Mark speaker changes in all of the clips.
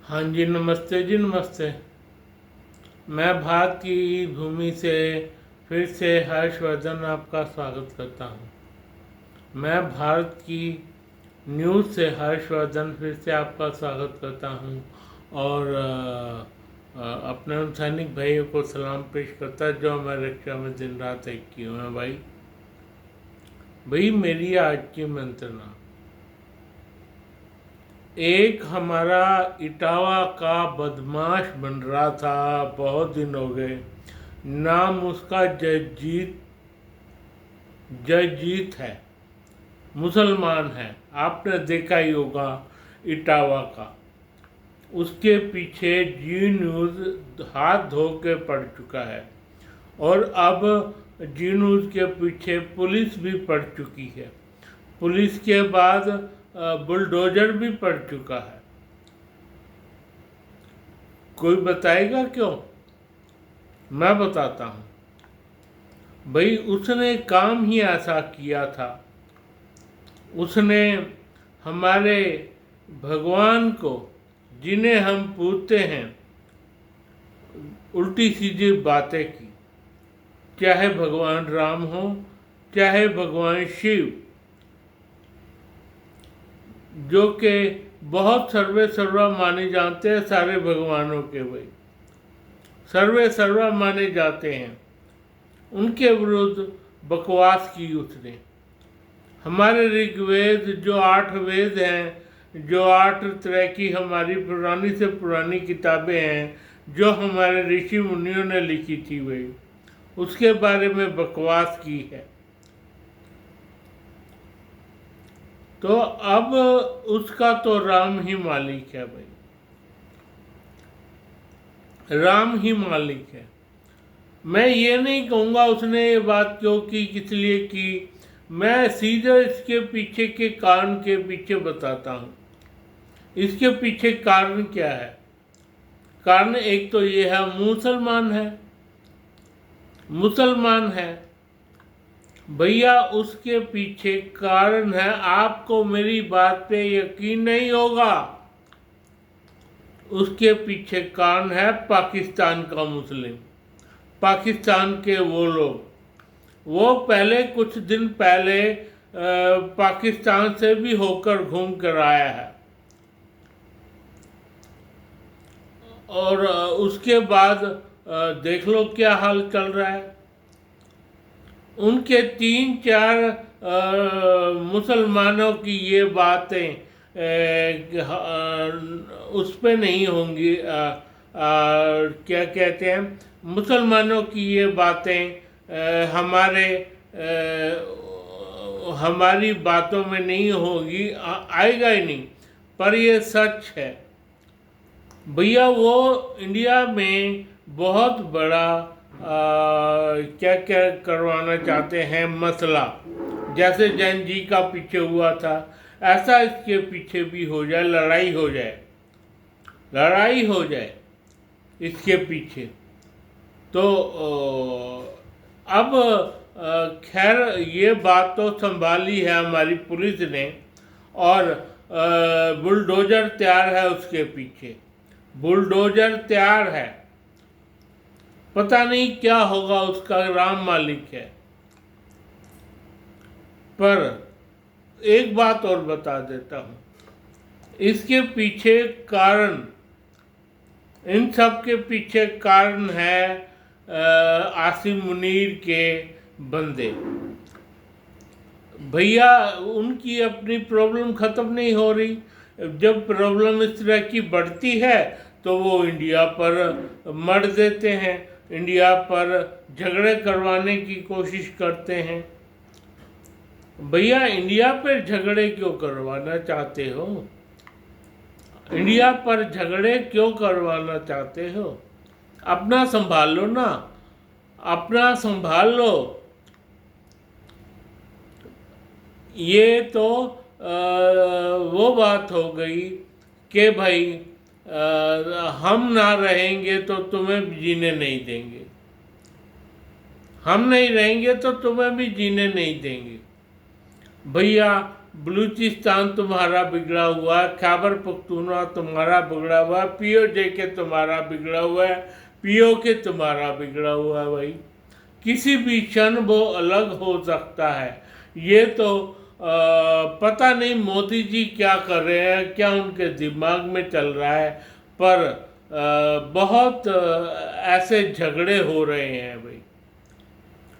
Speaker 1: हाँ जी, नमस्ते जी, नमस्ते। मैं भारत की भूमि से फिर से हर्षवर्धन आपका स्वागत करता हूँ। मैं भारत की न्यूज़ से हर्षवर्धन फिर से आपका स्वागत करता हूँ और अपने उन सैनिक भाइयों को सलाम पेश करता जो हमारे रक्षा में दिन रात एक किए हुए हैं। भाई मेरी आज की मंत्रणा, एक हमारा इटावा का बदमाश बन रहा था, बहुत दिन हो गए। नाम उसका जयजीत है, मुसलमान है, आपने देखा ही होगा इटावा का। उसके पीछे जी न्यूज़ हाथ धो के पड़ चुका है और अब जी न्यूज़ के पीछे पुलिस भी पड़ चुकी है। पुलिस के बाद बुलडोजर भी पड़ चुका है। कोई बताएगा क्यों? मैं बताता हूँ। भाई उसने काम ही ऐसा किया था। उसने हमारे भगवान को, जिन्हें हम पूजते हैं, उल्टी सीधी बातें की। चाहे भगवान राम हो, चाहे भगवान शिव, जो कि बहुत सर्वे सर्वा माने जाते हैं सारे भगवानों के, भाई सर्वे सर्वा माने जाते हैं। उनके विरुद्ध बकवास की उसने। हमारे ऋग्वेद जो 8 वेद हैं, जो 8 तरह की हमारी पुरानी से पुरानी किताबें हैं, जो हमारे ऋषि मुनियों ने लिखी थी, भाई उसके बारे में बकवास की है। तो अब उसका तो राम ही मालिक है, भाई राम ही मालिक है। मैं ये नहीं कहूँगा उसने ये बात क्यों की, किस लिए की। मैं सीधा इसके पीछे के कारण के पीछे बताता हूँ। इसके पीछे कारण क्या है? कारण एक तो ये है, मुसलमान है भैया। उसके पीछे कारण है, आपको मेरी बात पे यकीन नहीं होगा, उसके पीछे कारण है पाकिस्तान का मुस्लिम, पाकिस्तान के वो लोग। वो पहले कुछ दिन पहले पाकिस्तान से भी होकर घूम कर आया है और उसके बाद देख लो क्या हाल चल रहा है। उनके 3-4 मुसलमानों की ये बातें उस पे नहीं होंगी, क्या कहते हैं, मुसलमानों की ये बातें हमारी बातों में नहीं होगी, आएगा ही नहीं। पर ये सच है भैया। वो इंडिया में बहुत बड़ा क्या क्या करवाना चाहते हैं मसला। जैसे जैन जी का पीछे हुआ था, ऐसा इसके पीछे भी हो जाए, लड़ाई हो जाए इसके पीछे। तो अब खैर ये बात तो संभाली है हमारी पुलिस ने और बुलडोजर तैयार है उसके पीछे, बुलडोजर तैयार है। पता नहीं क्या होगा, उसका राम मालिक है। पर एक बात और बता देता हूँ, इसके पीछे कारण, इन सब के पीछे कारण है आसिम मुनीर के बंदे। भैया उनकी अपनी प्रॉब्लम ख़त्म नहीं हो रही। जब प्रॉब्लम इस तरह की बढ़ती है तो वो इंडिया पर मर देते हैं, इंडिया पर झगड़े करवाने की कोशिश करते हैं। भैया इंडिया पर झगड़े क्यों करवाना चाहते हो? इंडिया पर झगड़े क्यों करवाना चाहते हो? अपना संभाल लो ना, अपना संभाल लो। ये तो वो बात हो गई कि भाई हम ना रहेंगे तो तुम्हें जीने नहीं देंगे, हम नहीं रहेंगे तो तुम्हें भी जीने नहीं देंगे। भैया बलूचिस्तान तुम्हारा बिगड़ा हुआ है, खैबर पख्तूनख्वा तुम्हारा बिगड़ा हुआ है, POJ तुम्हारा बिगड़ा हुआ है, POK तुम्हारा बिगड़ा हुआ है। भाई किसी भी क्षण वो अलग हो सकता है। ये तो पता नहीं मोदी जी क्या कर रहे हैं, क्या उनके दिमाग में चल रहा है, पर बहुत ऐसे झगड़े हो रहे हैं भाई,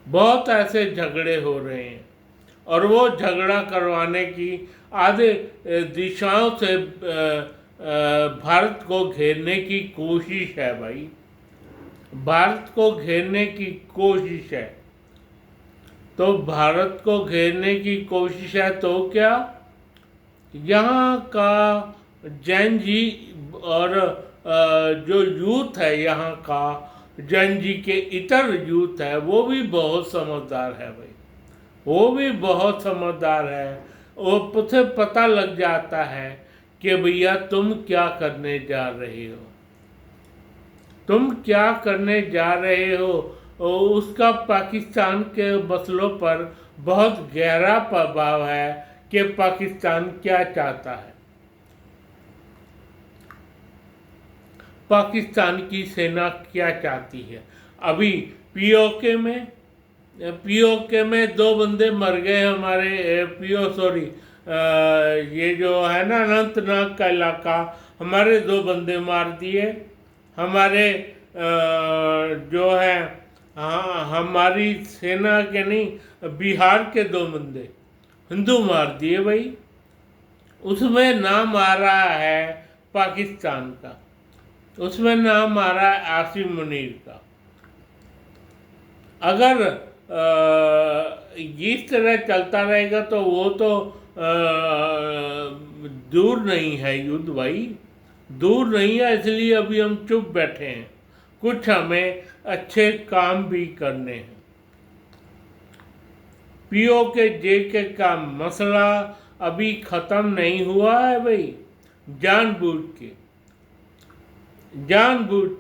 Speaker 1: बहुत ऐसे झगड़े हो रहे हैं। और वो झगड़ा करवाने की आधे दिशाओं से भारत को घेरने की कोशिश है भाई, भारत को घेरने की कोशिश है। तो भारत को घेरने की कोशिश है तो क्या यहाँ का जैन जी और जो यूथ है यहाँ का, जैन जी के इतर यूथ है, वो भी बहुत समझदार है भाई, वो भी बहुत समझदार है। वो उसे पता लग जाता है कि भैया तुम क्या करने जा रहे हो, तुम क्या करने जा रहे हो। उसका पाकिस्तान के मसलों पर बहुत गहरा प्रभाव है कि पाकिस्तान क्या चाहता है, पाकिस्तान की सेना क्या चाहती है। अभी पीओके में 2 बंदे मर गए हमारे, ये जो है ना अनंतनाग का इलाका, हमारे 2 बंदे मार दिए। हमारे जो है हमारी सेना के नहीं, बिहार के 2 बंदे हिंदू मार दिए भाई। उसमें नाम आ रहा है पाकिस्तान का, उसमें नाम आ रहा है आसिम मुनीर का। अगर इस तरह चलता रहेगा तो वो तो दूर नहीं है युद्ध भाई, दूर नहीं है। इसलिए अभी हम चुप बैठे हैं, कुछ हमें अच्छे काम भी करने हैं। POK का मसला अभी ख़त्म नहीं हुआ है भाई। जानबूझ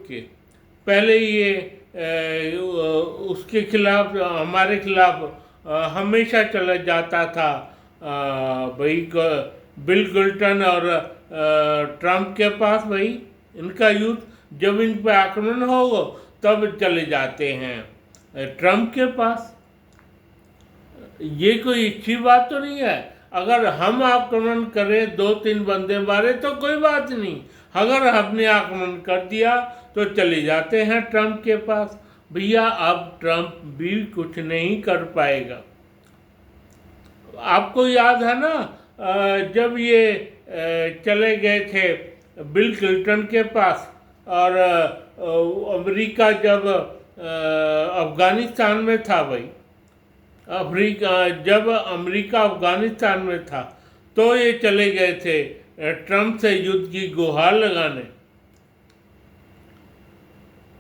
Speaker 1: के पहले ये उसके खिलाफ, हमारे खिलाफ हमेशा चला जाता था भाई बिल क्लिंटन और ट्रंप के पास। भाई इनका युद्ध जब इन पर आक्रमण होगा तब चले जाते हैं ट्रंप के पास। ये कोई अच्छी बात तो नहीं है। अगर हम आक्रमण करें, 2-3 बंदे मारे तो कोई बात नहीं, अगर हमने आक्रमण कर दिया तो चले जाते हैं ट्रंप के पास। भैया अब ट्रंप भी कुछ नहीं कर पाएगा। आपको याद है ना जब ये चले गए थे बिल क्लिंटन के पास, और अमेरिका जब अफगानिस्तान में था भाई, जब अमेरिका अफगानिस्तान में था तो ये चले गए थे ट्रंप से युद्ध की गुहार लगाने,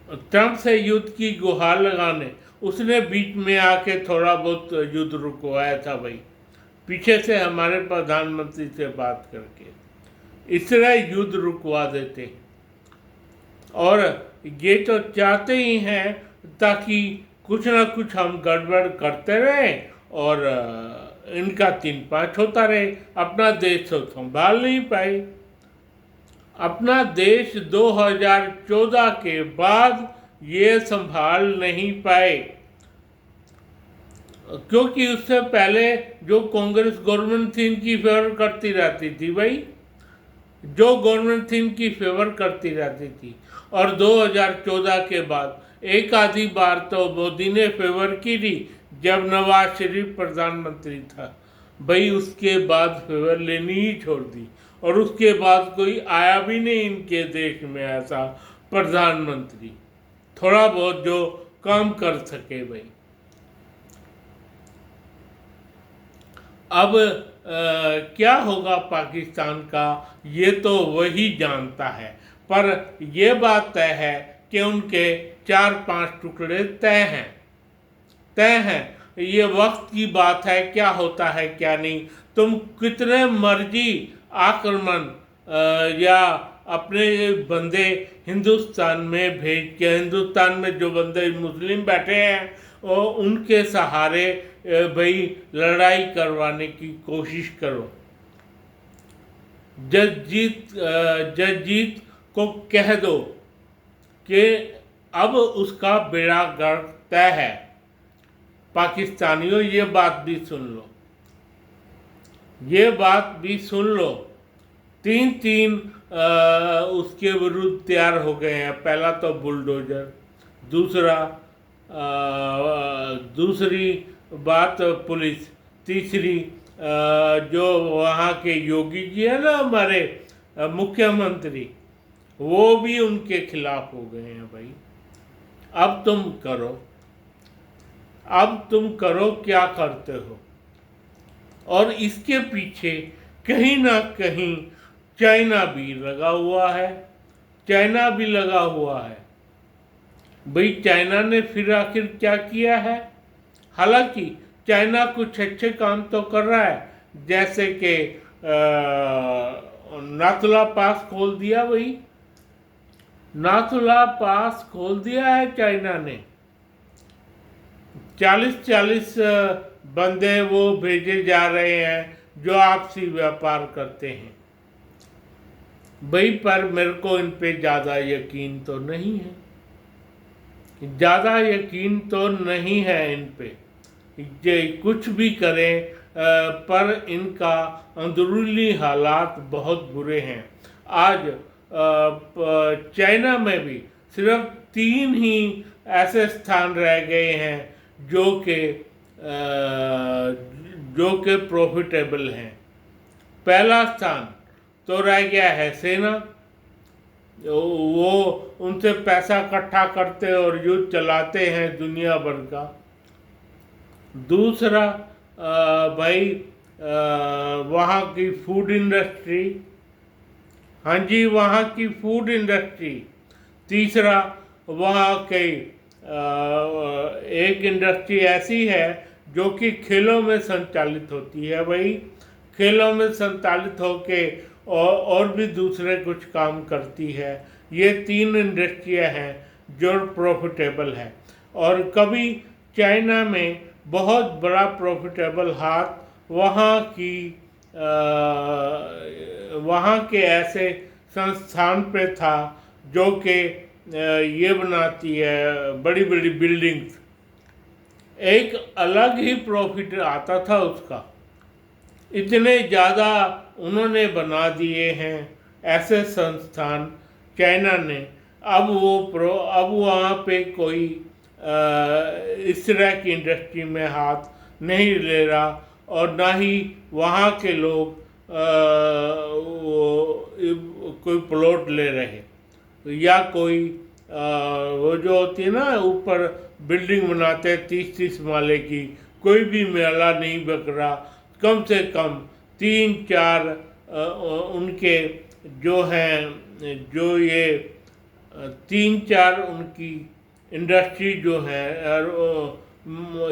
Speaker 1: ट्रंप से युद्ध की गुहार लगाने। उसने बीच में आके थोड़ा बहुत युद्ध रुकवाया था भाई, पीछे से हमारे प्रधानमंत्री से बात करके। इस तरह युद्ध रुकवा देते हैं, और ये तो चाहते ही हैं ताकि कुछ ना कुछ हम गड़बड़ करते रहें और इनका 3-5 होता रहे। अपना देश तो संभाल नहीं पाए। अपना देश 2014 के बाद ये संभाल नहीं पाए, क्योंकि उससे पहले जो कांग्रेस गवर्नमेंट थी इनकी फेवर करती रहती थी भाई, जो गवर्नमेंट थी इनकी फेवर करती रहती थी। और 2014 के बाद एक आधी बार तो मोदी ने फेवर की थी जब नवाज शरीफ प्रधानमंत्री था भाई, उसके बाद फेवर लेनी ही छोड़ दी। और उसके बाद कोई आया भी नहीं इनके देश में ऐसा प्रधानमंत्री, थोड़ा बहुत जो काम कर सके भाई। अब क्या होगा पाकिस्तान का ये तो वही जानता है, पर यह बात तय है कि उनके 4-5 टुकड़े तय हैं। ये वक्त की बात है, क्या होता है क्या नहीं। तुम कितने मर्जी आक्रमण या अपने बंदे हिंदुस्तान में भेज के, हिंदुस्तान में जो बंदे मुस्लिम बैठे हैं और उनके सहारे भाई लड़ाई करवाने की कोशिश करो। जसजीत को कह दो कि अब उसका बेड़ा गर्क तय है। पाकिस्तानियों ये बात भी सुन लो, ये बात भी सुन लो। तीन उसके विरुद्ध तैयार हो गए हैं। पहला तो बुलडोजर, दूसरी बात पुलिस, तीसरी जो वहाँ के योगी जी है ना हमारे मुख्यमंत्री, वो भी उनके खिलाफ हो गए हैं। भाई अब तुम करो क्या करते हो। और इसके पीछे कहीं ना कहीं चाइना भी लगा हुआ है। भाई चाइना ने फिर आखिर क्या किया है? हालांकि चाइना कुछ अच्छे काम तो कर रहा है, जैसे कि नाथुला पास खोल दिया। भाई नाथुला पास खोल दिया है चाइना ने। 40 बंदे वो भेजे जा रहे हैं जो आपसी व्यापार करते हैं। भाई पर मेरे को इन पे ज़्यादा यकीन तो नहीं है, इन पे। ये कुछ भी करें पर इनका अंदरूनी हालात बहुत बुरे हैं। आज चाइना में भी सिर्फ 3 ही ऐसे स्थान रह गए हैं जो कि प्रॉफिटेबल हैं। पहला स्थान तो रह गया है सेना, वो उनसे पैसा इकट्ठा करते और युद्ध चलाते हैं दुनिया भर का। दूसरा भाई वहाँ की फूड इंडस्ट्री, हाँ जी वहाँ की फूड इंडस्ट्री। तीसरा वहाँ के एक इंडस्ट्री ऐसी है जो कि खेलों में संचालित होती है। भाई खेलों में संचालित होके और भी दूसरे कुछ काम करती है। ये 3 इंडस्ट्रियाँ हैं जो प्रॉफिटेबल है। और कभी चाइना में बहुत बड़ा प्रॉफिटेबल हाथ वहाँ के ऐसे संस्थान पे था जो कि ये बनाती है बड़ी बड़ी बिल्डिंग्स। एक अलग ही प्रॉफिट आता था उसका। इतने ज़्यादा उन्होंने बना दिए हैं ऐसे संस्थान चाइना ने। अब वहाँ पे कोई इस तरह की इंडस्ट्री में हाथ नहीं ले रहा, और ना ही वहाँ के लोग कोई प्लॉट ले रहे, या कोई वो जो होती है ना ऊपर बिल्डिंग बनाते हैं 30 माले की, कोई भी मेला नहीं बिक रहा। कम से कम 3-4 उनके जो हैं, जो ये 3-4 उनकी इंडस्ट्री जो है, और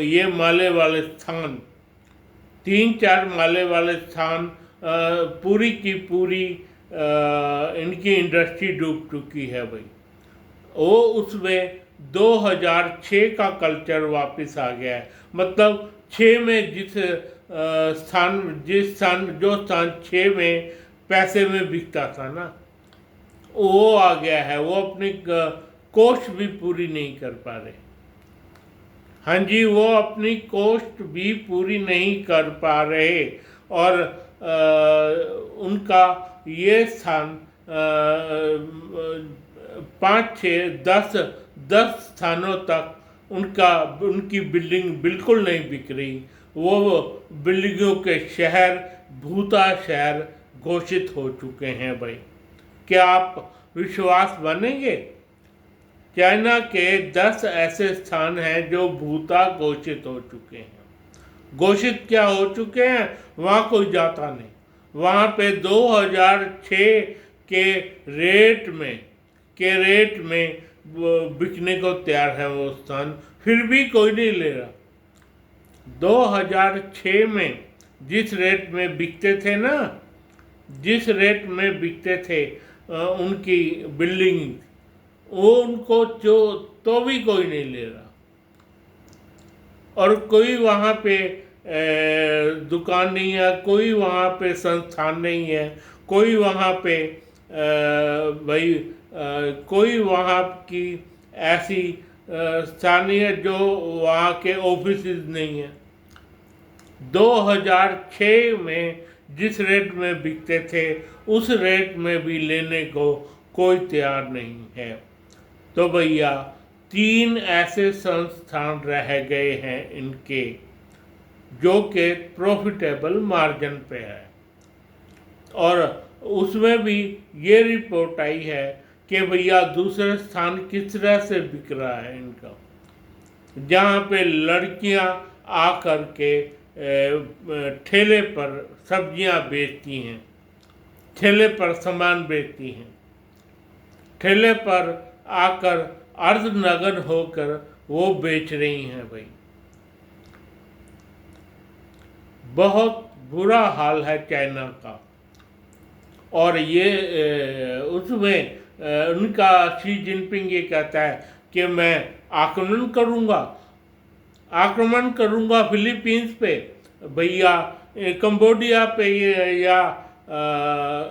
Speaker 1: ये माले वाले स्थान, 3-4 माले वाले स्थान पूरी की पूरी इनकी इंडस्ट्री डूब चुकी है। भाई वो उसमें 2006 का कल्चर वापस आ गया है। मतलब 6 में जो स्थान 6 में पैसे में बिकता था ना, वो आ गया है। वो अपनी कोस्ट भी पूरी नहीं कर पा रहे। हाँ जी, वो अपनी कोस्ट भी पूरी नहीं कर पा रहे, और उनका ये स्थान 5-6-10 स्थानों तक उनकी बिल्डिंग बिल्कुल नहीं बिक रही। वो बिल्डिंगों के शहर भूता शहर घोषित हो चुके हैं। भाई क्या आप विश्वास मानेंगे? चाइना के 10 ऐसे स्थान हैं जो भूता घोषित हो चुके हैं। घोषित क्या हो चुके हैं? वहाँ कोई जाता नहीं। वहाँ पे 2006 के रेट में बिकने को तैयार है वो स्थान, फिर भी कोई नहीं ले रहा। 2006 में जिस रेट में बिकते थे ना, जिस रेट में बिकते थे उनकी बिल्डिंग, वो उनको जो तो भी कोई नहीं ले रहा। और कोई वहाँ पे दुकान नहीं है, कोई वहाँ पे संस्थान नहीं है, कोई वहाँ पे भाई कोई वहाँ की ऐसी स्थानीय जो वहाँ के ऑफिसेस नहीं है। 2006 में जिस रेट में बिकते थे उस रेट में भी लेने को कोई तैयार नहीं है। तो भैया 3 ऐसे संस्थान रह गए हैं इनके जो कि प्रॉफिटेबल मार्जिन पे है, और उसमें भी ये रिपोर्ट आई है कि भैया दूसरे स्थान किस तरह से बिक रहा है इनका, जहाँ पे लड़कियाँ आकर के ठेले पर सब्जियाँ बेचती हैं, ठेले पर सामान बेचती हैं, ठेले पर आकर अर्धनग्न होकर वो बेच रही हैं भाई। बहुत बुरा हाल है चाइना का। और ये उसमें उनका शी जिनपिंग ये कहता है कि मैं आक्रमण करूंगा फिलीपींस पे, भैया कंबोडिया पे या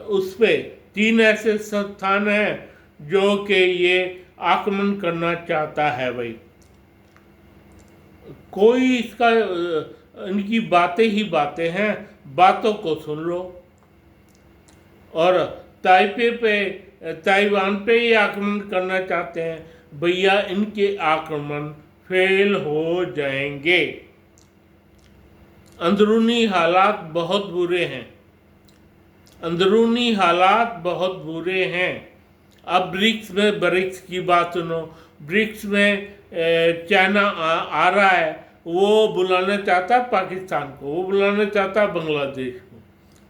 Speaker 1: उस पे 3 ऐसे संस्थान हैं जो कि ये आक्रमण करना चाहता है भाई। कोई इसका इनकी बातें ही बातें हैं, बातों को सुन लो। और ताइवान पे ही आक्रमण करना चाहते हैं, भैया इनके आक्रमण फेल हो जाएंगे। अंदरूनी हालात बहुत बुरे हैं, अंदरूनी हालात बहुत बुरे हैं। अब ब्रिक्स की बात सुनो। ब्रिक्स में चाइना आ रहा है, वो बुलाना चाहता है पाकिस्तान को, वो बुलाना चाहता है बांग्लादेश को।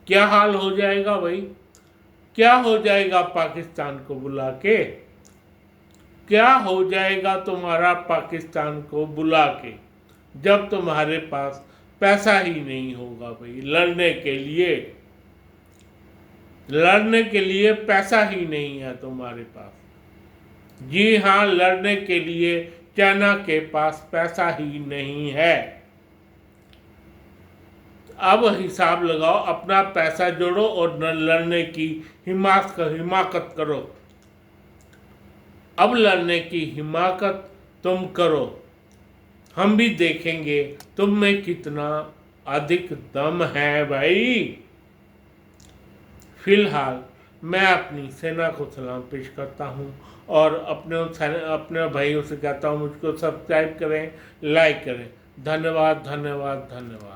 Speaker 1: क्या हाल हो जाएगा भाई, क्या हो जाएगा पाकिस्तान को बुला के, क्या हो जाएगा तुम्हारा पाकिस्तान को बुला के, जब तुम्हारे पास पैसा ही नहीं होगा भाई लड़ने के लिए पैसा ही नहीं है तुम्हारे पास। जी हाँ, लड़ने के लिए चाइना के पास पैसा ही नहीं है। अब हिसाब लगाओ, अपना पैसा जोड़ो और लड़ने की हिमाकत करो। अब लड़ने की हिमाकत तुम करो, हम भी देखेंगे तुम में कितना अधिक दम है भाई। फिलहाल मैं अपनी सेना को सलाम पेश करता हूँ और अपने भाइयों से कहता हूँ मुझको सब्सक्राइब करें, लाइक करें। धन्यवाद धन्यवाद धन्यवाद।